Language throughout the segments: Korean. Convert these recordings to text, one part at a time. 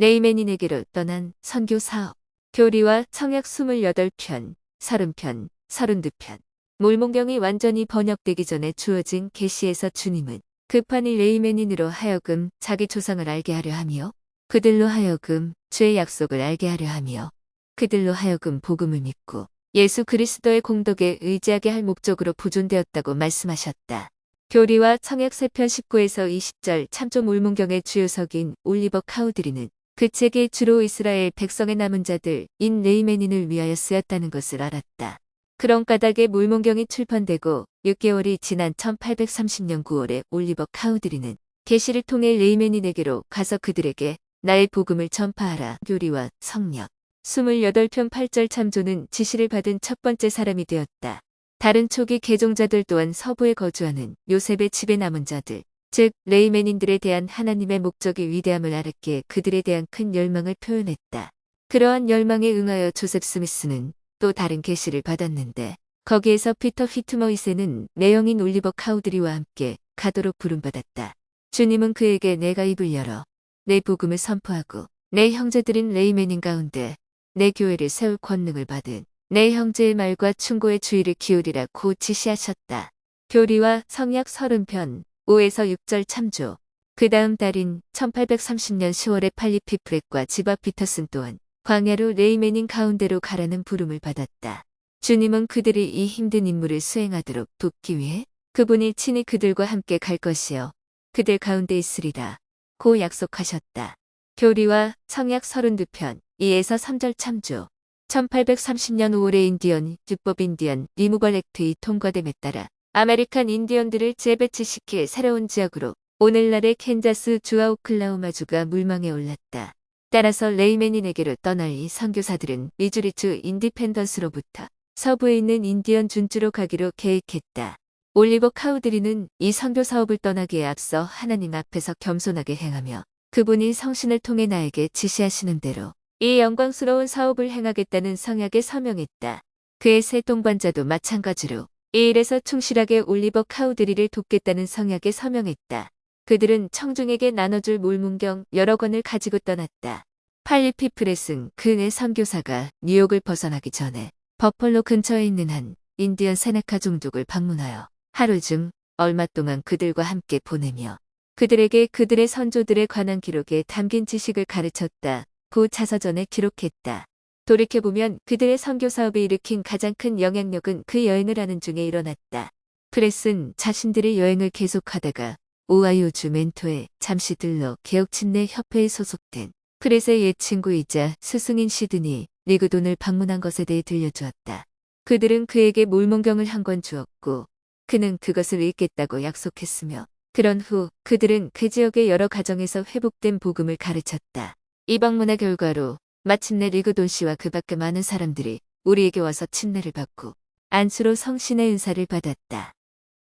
레이메닌에게로 떠난 선교 사업. 교리와 청약 28편, 30편, 32편. 몰몬경이 완전히 번역되기 전에 주어진 계시에서 주님은 급한 이 레이메닌으로 하여금 자기 조상을 알게 하려 하며 그들로 하여금 주의 약속을 알게 하려 하며 그들로 하여금 복음을 믿고 예수 그리스도의 공덕에 의지하게 할 목적으로 보존되었다고 말씀하셨다. 교리와 청약 3편 19에서 20절 참조 몰몬경의 주요석인 올리버 카우드리는 그 책이 주로 이스라엘 백성의 남은 자들 인 레이메닌을 위하여 쓰였다는 것을 알았다. 그런 까닭에 몰몬경이 출판되고 6개월이 지난 1830년 9월에 올리버 카우드리는 계시를 통해 레이메닌에게로 가서 그들에게 나의 복음을 전파하라. 교리와 성역 28편 8절 참조는 지시를 받은 첫 번째 사람이 되었다. 다른 초기 개종자들 또한 서부에 거주하는 요셉의 집에 남은 자들, 즉 레이메닌들에 대한 하나님의 목적이 위대함을 알았기에 그들에 대한 큰 열망을 표현했다. 그러한 열망에 응하여 조셉 스미스는 또 다른 계시를 받았는데 거기에서 피터 휘트머이세는 매형인 올리버 카우드리와 함께 가도록 부름받았다. 주님은 그에게 내가 입을 열어 내 복음을 선포하고 내 형제들인 레이메닌 가운데 내 교회를 세울 권능을 받은 내 형제의 말과 충고의 주의를 기울이라고 지시하셨다. 교리와 성약 30편 5에서 6절 참조. 그 다음 달인 1830년 10월에 팔리피 프렛과 지바 피터슨 또한 광야로 레이메닌 가운데로 가라는 부름을 받았다. 주님은 그들이 이 힘든 임무를 수행하도록 돕기 위해 그분이 친히 그들과 함께 갈 것이요 그들 가운데 있으리라 고 약속하셨다. 교리와 성약 32편 2에서 3절 참조. 1830년 5월에 인디언, 율법 인디언 리무벌 액트이 통과됨에 따라 아메리칸 인디언들을 재배치시킬 새로운 지역으로 오늘날의 캔자스 주와 오클라호마주가 물망에 올랐다. 따라서 레이메닌에게로 떠날 이 선교사들은 미주리주 인디펜던스로부터 서부에 있는 인디언 준주로 가기로 계획했다. 올리버 카우드리는 이 선교 사업을 떠나기에 앞서 하나님 앞에서 겸손하게 행하며 그분이 성신을 통해 나에게 지시하시는 대로 이 영광스러운 사업을 행하겠다는 성약에 서명했다. 그의 세 동반자도 마찬가지로 이 일에서 충실하게 올리버 카우드리를 돕겠다는 성약에 서명했다. 그들은 청중에게 나눠줄 몰문경 여러 권을 가지고 떠났다. 팔리피 프렛은 그네 선교사가 뉴욕을 벗어나기 전에 버펄로 근처에 있는 한 인디언 세네카 종족을 방문하여 하루 중 얼마 동안 그들과 함께 보내며 그들에게 그들의 선조들에 관한 기록에 담긴 지식을 가르쳤다. 고 자서전에 기록했다. 돌이켜보면 그들의 선교 사업에 일으킨 가장 큰 영향력은 그 여행을 하는 중에 일어났다. 프렛은 자신들의 여행을 계속하다가 오하이오주 멘토에 잠시 들러 개혁침례 협회에 소속된 프렛의 옛 친구이자 스승인 시드니 리그돈을 방문한 것에 대해 들려주었다. 그들은 그에게 몰몬경을 한 권 주었고 그는 그것을 읽겠다고 약속했으며 그런 후 그들은 그 지역의 여러 가정에서 회복된 복음을 가르쳤다. 이 방문의 결과로 마침내 리그돈 씨와 그 밖에 많은 사람들이 우리에게 와서 침례를 받고 안수로 성신의 은사를 받았다.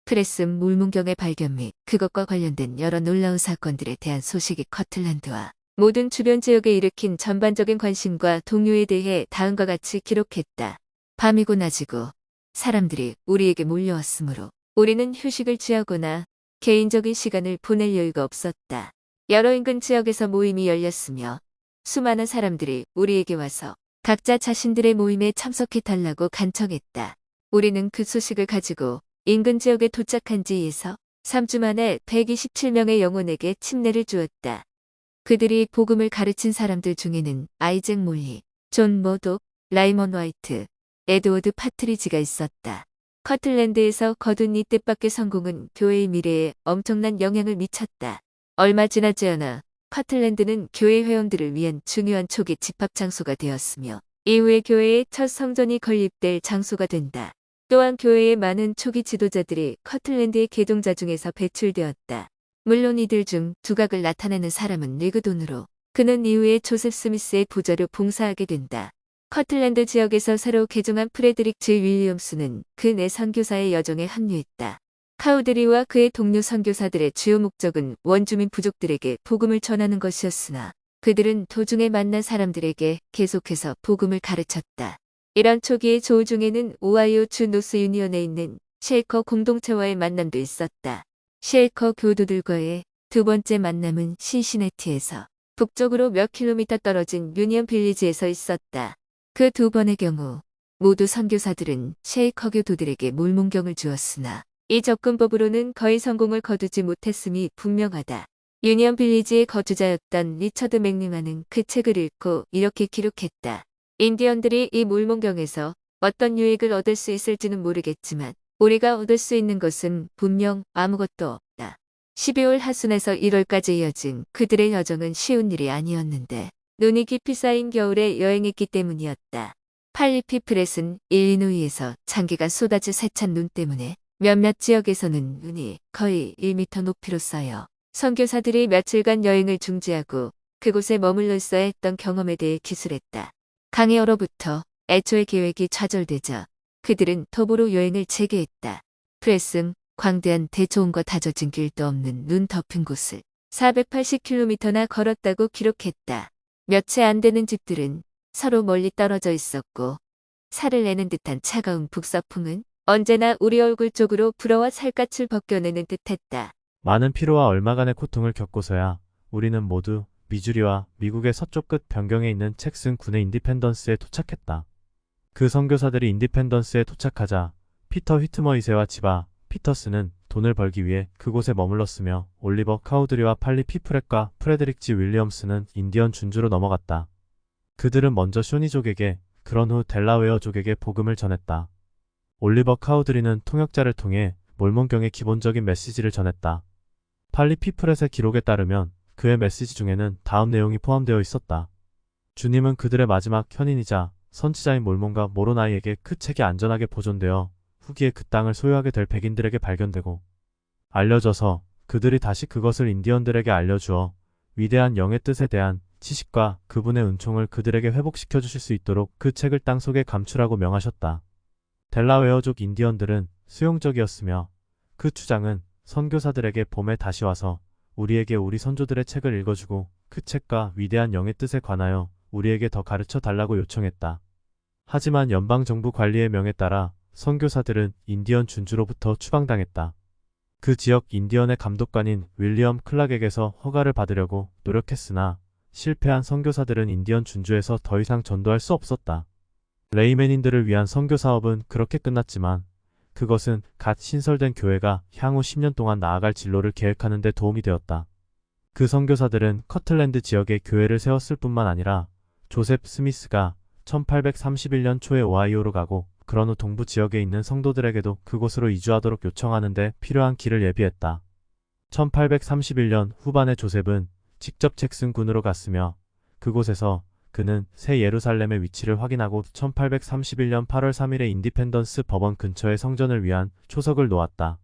프레슨 몰문경의 발견 및 그것과 관련된 여러 놀라운 사건들에 대한 소식이 커틀랜드와 모든 주변 지역에 일으킨 전반적인 관심과 동요에 대해 다음과 같이 기록했다. 밤이고 낮이고 사람들이 우리에게 몰려왔으므로 우리는 휴식을 취하거나 개인적인 시간을 보낼 여유가 없었다. 여러 인근 지역에서 모임이 열렸으며 수많은 사람들이 우리에게 와서 각자 자신들의 모임에 참석해달라고 간청했다. 우리는 그 소식을 가지고 인근 지역에 도착한 지에서 3주 만에 127명의 영혼에게 침례를 주었다. 그들이 복음을 가르친 사람들 중에는 아이잭 몰리, 존 모독, 라이먼 화이트, 에드워드 파트리지가 있었다. 커틀랜드에서 거둔 이 뜻밖의 성공은 교회의 미래에 엄청난 영향을 미쳤다. 얼마 지나지 않아 커틀랜드는 교회 회원들을 위한 중요한 초기 집합 장소가 되었으며 이후에 교회의 첫 성전이 건립될 장소가 된다. 또한 교회의 많은 초기 지도자들이 커틀랜드의 개종자 중에서 배출되었다. 물론 이들 중 두각을 나타내는 사람은 리그돈으로 그는 이후에 조셉 스미스의 부자로 봉사하게 된다. 커틀랜드 지역에서 새로 개종한 프레드릭 J. 윌리엄스는 그 네 선교사의 여정에 합류했다. 카우드리와 그의 동료 선교사들의 주요 목적은 원주민 부족들에게 복음을 전하는 것이었으나 그들은 도중에 만난 사람들에게 계속해서 복음을 가르쳤다. 이런 초기의 조우 중에는 오하이오 주 노스 유니언에 있는 쉐이커 공동체와의 만남도 있었다. 쉐이커 교도들과의 두 번째 만남은 신시내티에서 북쪽으로 몇 킬로미터 떨어진 유니언 빌리지에서 있었다. 그 두 번의 경우 모두 선교사들은 셰이커 교도들에게 몰몬경을 주었으나 이 접근법으로는 거의 성공을 거두지 못했음이 분명하다. 유니언 빌리지의 거주자였던 리처드 맥리만은 그 책을 읽고 이렇게 기록했다. 인디언들이 이 몰몬경에서 어떤 유익을 얻을 수 있을지는 모르겠지만 우리가 얻을 수 있는 것은 분명 아무것도 없다. 12월 하순에서 1월까지 이어진 그들의 여정은 쉬운 일이 아니었는데 눈이 깊이 쌓인 겨울에 여행했기 때문이었다. 팔리피 프렛은 일리노이에서 장기가 쏟아져 세찬 눈 때문에 몇몇 지역에서는 눈이 거의 1m 높이로 쌓여 선교사들이 며칠간 여행을 중지하고 그곳에 머물렀어야 했던 경험에 대해 기술했다. 강이 얼어붙어 애초의 계획이 좌절되자 그들은 도보로 여행을 재개했다. 프렛은 광대한 대초원과 다져진 길도 없는 눈 덮인 곳을 480km나 걸었다고 기록했다. 몇 채 안 되는 집들은 서로 멀리 떨어져 있었고 살을 내는 듯한 차가운 북서풍은 언제나 우리 얼굴 쪽으로 불어와 살갗을 벗겨내는 듯했다. 많은 피로와 얼마간의 고통을 겪고서야 우리는 모두 미주리와 미국의 서쪽 끝 변경에 있는 잭슨 군의 인디펜던스에 도착했다. 그 선교사들이 인디펜던스에 도착하자 피터 휘트머 2세와 지바 피터스는 돈을 벌기 위해 그곳에 머물렀으며 올리버 카우드리와 팔리 피프렛과 프레드릭 G 윌리엄스는 인디언 준주로 넘어갔다. 그들은 먼저 쇼니족에게 그런 후 델라웨어족에게 복음을 전했다. 올리버 카우드리는 통역자를 통해 몰몬경의 기본적인 메시지를 전했다. 팔리 피프렛의 기록에 따르면 그의 메시지 중에는 다음 내용이 포함되어 있었다. 주님은 그들의 마지막 현인이자 선지자인 몰몬과 모로나이에게 그 책이 안전하게 보존되어 후기에 그 땅을 소유하게 될 백인들에게 발견되고 알려져서 그들이 다시 그것을 인디언들에게 알려주어 위대한 영의 뜻에 대한 지식과 그분의 은총을 그들에게 회복시켜 주실 수 있도록 그 책을 땅속에 감추라고 명하셨다. 델라웨어족 인디언들은 수용적이었으며 그 주장은 선교사들에게 봄에 다시 와서 우리에게 우리 선조들의 책을 읽어주고 그 책과 위대한 영의 뜻에 관하여 우리에게 더 가르쳐 달라고 요청했다. 하지만 연방정부 관리의 명에 따라 선교사들은 인디언 준주로부터 추방당했다. 그 지역 인디언의 감독관인 윌리엄 클락에게서 허가를 받으려고 노력했으나 실패한 선교사들은 인디언 준주에서 더 이상 전도할 수 없었다. 레이맨인들을 위한 선교 사업은 그렇게 끝났지만 그것은 갓 신설된 교회가 향후 10년 동안 나아갈 진로를 계획하는 데 도움이 되었다. 그 선교사들은 커틀랜드 지역에 교회를 세웠을 뿐만 아니라 조셉 스미스가 1831년 초에 오하이오로 가고 그런 후 동부 지역에 있는 성도들에게도 그곳으로 이주하도록 요청하는 데 필요한 길을 예비했다. 1831년 후반에 조셉은 직접 잭슨 군으로 갔으며 그곳에서 그는 새 예루살렘의 위치를 확인하고 1831년 8월 3일에 인디펜던스 법원 근처의 성전을 위한 초석을 놓았다.